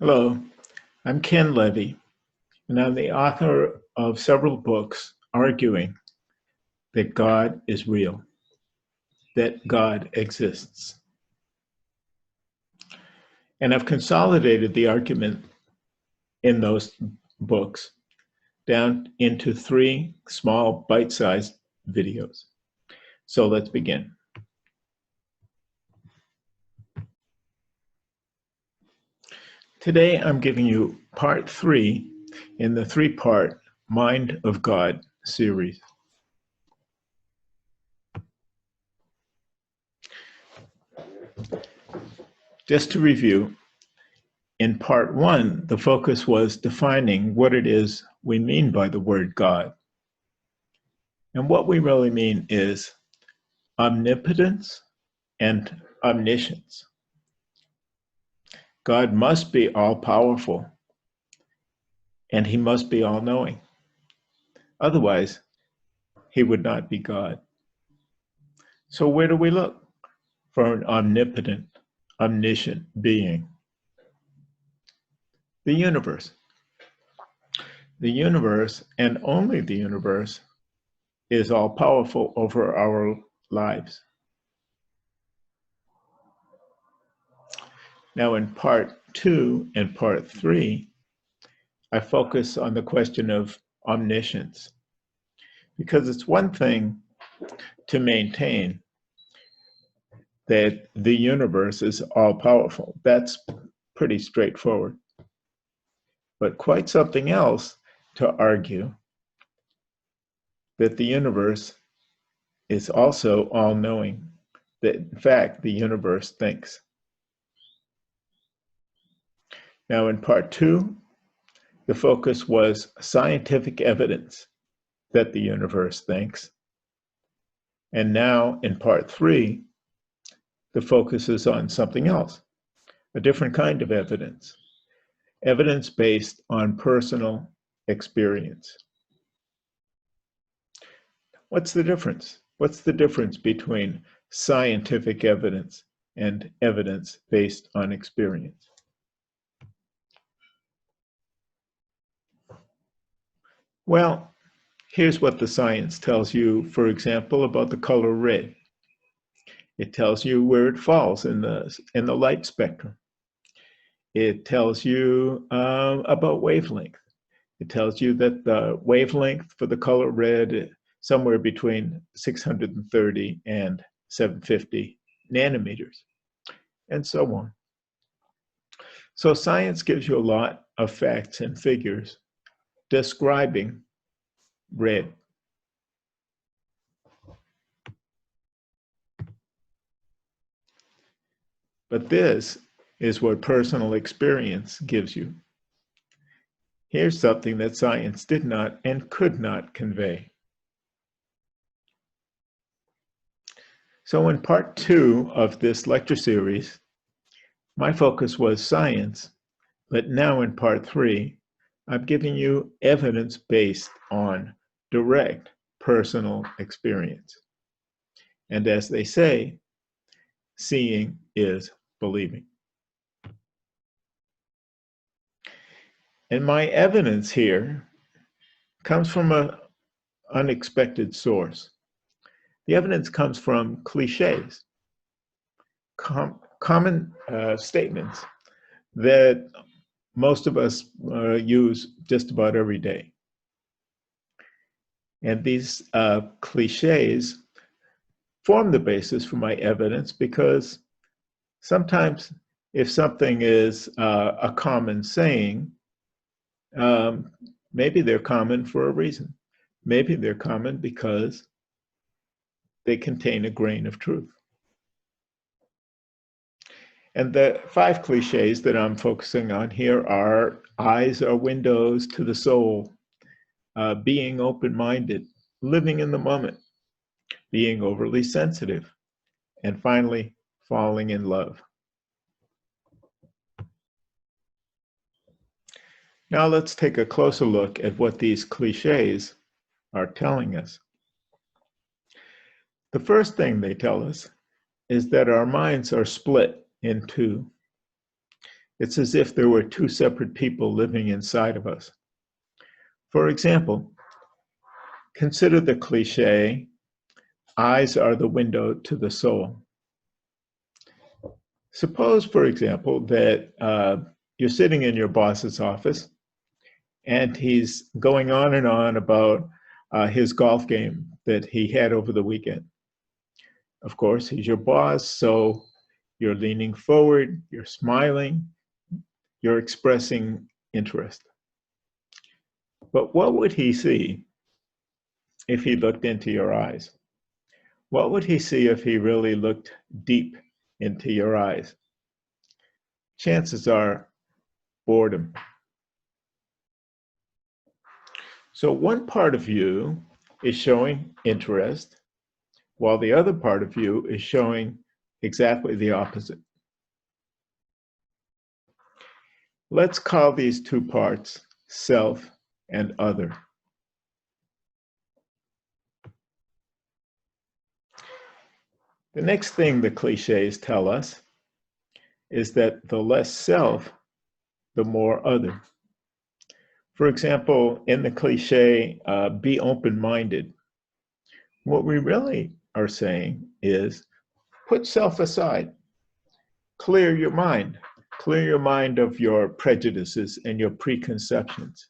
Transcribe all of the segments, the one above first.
Hello, I'm Ken Levy, and I'm the author of several books arguing that God is real, that God exists. And I've consolidated the argument in those books down into 3 small bite-sized videos. So let's begin. Today I'm giving you part 3 in the 3-part Mind of God series. Just to review, in part 1, the focus was defining what it is we mean by the word God. And what we really mean is omnipotence and omniscience. God must be all-powerful, and he must be all-knowing. Otherwise, he would not be God. So where do we look for an omnipotent, omniscient being? The universe. The universe, and only the universe, is all-powerful over our lives. Now in part 2 and part 3, I focus on the question of omniscience, because it's one thing to maintain that the universe is all-powerful. That's pretty straightforward. But quite something else to argue that the universe is also all-knowing, that in fact the universe thinks. Now in part 2, the focus was scientific evidence that the universe thinks. And now in part 3, the focus is on something else, a different kind of evidence, evidence based on personal experience. What's the difference? What's the difference between scientific evidence and evidence based on experience? Well, here's what the science tells you, for example, about the color red. It tells you where it falls in the light spectrum. It tells you about wavelength. It tells you that the wavelength for the color red is somewhere between 630 and 750 nanometers, and so on. So science gives you a lot of facts and figures describing red. But this is what personal experience gives you. Here's something that science did not and could not convey. So in part 2 of this lecture series, my focus was science, but now in part 3, I'm giving you evidence based on direct personal experience. And as they say, seeing is believing. And my evidence here comes from an unexpected source. The evidence comes from cliches, common statements that most of us use just about every day. And these cliches form the basis for my evidence, because sometimes if something is a common saying, maybe they're common for a reason. Maybe they're common because they contain a grain of truth. And the 5 cliches that I'm focusing on here are: eyes are windows to the soul, being open-minded, living in the moment, being overly sensitive, and finally, falling in love. Now let's take a closer look at what these cliches are telling us. The first thing they tell us is that our minds are split in 2. It's as if there were two separate people living inside of us. For example, consider the cliche, eyes are the window to the soul. Suppose, for example, that you're sitting in your boss's office and he's going on and on about his golf game that he had over the weekend. Of course, he's your boss, so you're leaning forward, you're smiling, you're expressing interest. But what would he see if he looked into your eyes? What would he see if he really looked deep into your eyes? Chances are boredom. So one part of you is showing interest, while the other part of you is showing exactly the opposite. Let's call these two parts self and other. The next thing the cliches tell us is that the less self, the more other. For example, in the cliche, be open-minded, what we really are saying is put self aside, clear your mind of your prejudices and your preconceptions.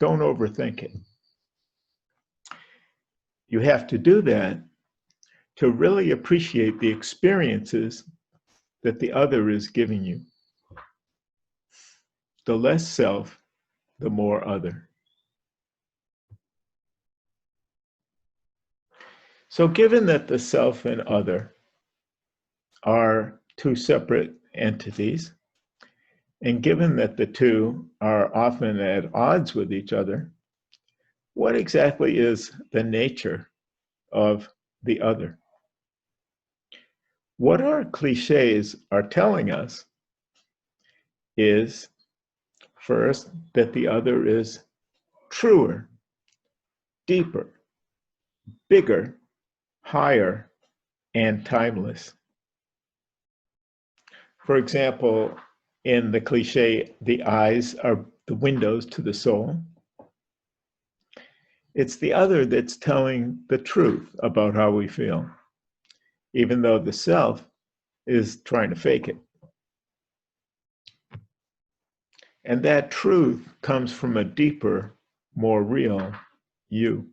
Don't overthink it. You have to do that to really appreciate the experiences that the other is giving you. The less self, the more other. So given that the self and other are two separate entities, and given that the two are often at odds with each other, what exactly is the nature of the other? What our cliches are telling us is, first, that the other is truer, deeper, bigger, higher, and timeless. For example, in the cliche, the eyes are the windows to the soul. It's the other that's telling the truth about how we feel, even though the self is trying to fake it. And that truth comes from a deeper, more real you.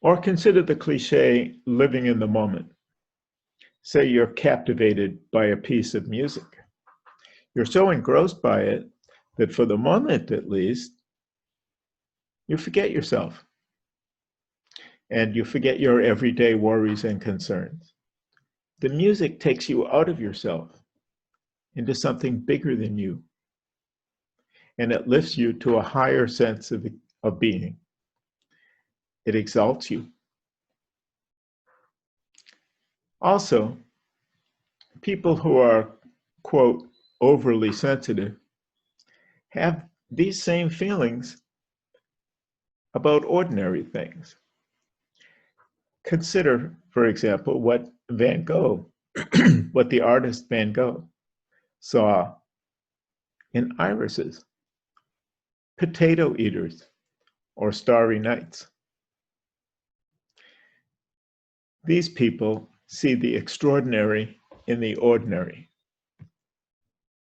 Or consider the cliche, living in the moment. Say you're captivated by a piece of music. You're so engrossed by it that for the moment, at least, you forget yourself. And you forget your everyday worries and concerns. The music takes you out of yourself into something bigger than you. And it lifts you to a higher sense of being. It exalts you. Also, people who are, quote, overly sensitive have these same feelings about ordinary things. Consider, for example, what Van Gogh, what the artist Van Gogh saw in irises, potato eaters, or starry nights. These people see the extraordinary in the ordinary,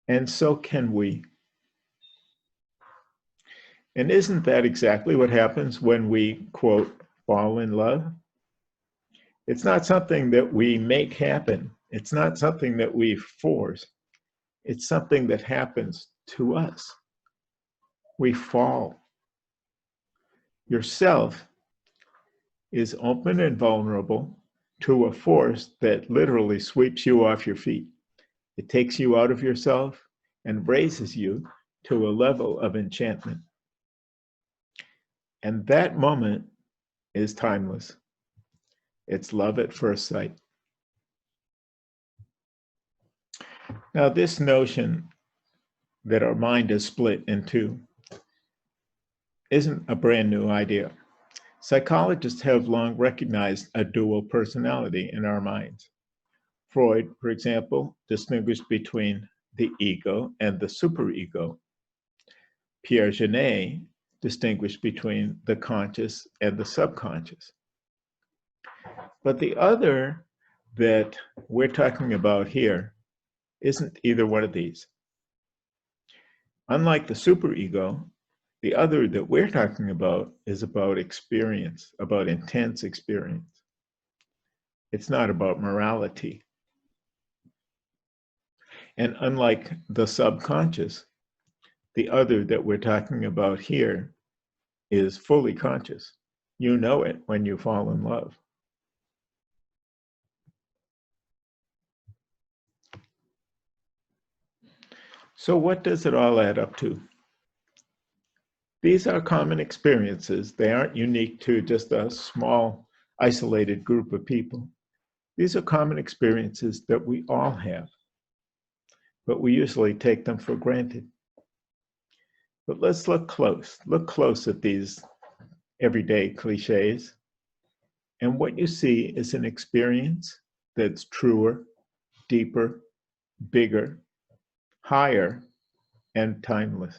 and so can we. And isn't that exactly what happens when we, quote, fall in love? It's not something that we make happen. It's not something that we force. It's something that happens to us. We fall. Yourself is open and vulnerable to a force that literally sweeps you off your feet. It takes you out of yourself and raises you to a level of enchantment. And that moment is timeless. It's love at first sight. Now, this notion that our mind is split in two isn't a brand new idea. Psychologists have long recognized a dual personality in our minds. Freud, for example, distinguished between the ego and the superego. Pierre Genet distinguished between the conscious and the subconscious. But the other that we're talking about here isn't either one of these. Unlike the superego, the other that we're talking about is about experience, about intense experience. It's not about morality. And unlike the subconscious, the other that we're talking about here is fully conscious. You know it when you fall in love. So what does it all add up to? These are common experiences. They aren't unique to just a small, isolated group of people. These are common experiences that we all have, but we usually take them for granted. But let's look close at these everyday cliches. And what you see is an experience that's truer, deeper, bigger, higher, and timeless.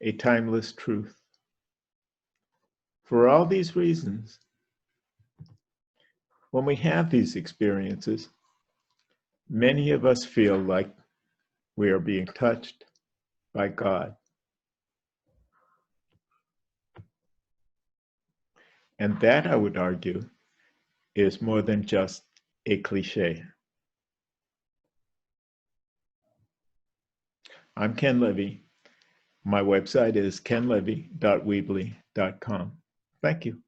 A timeless truth. For all these reasons, when we have these experiences, many of us feel like we are being touched by God. And that, I would argue, is more than just a cliche. I'm Ken Levy. My website is kenlevy.weebly.com. Thank you.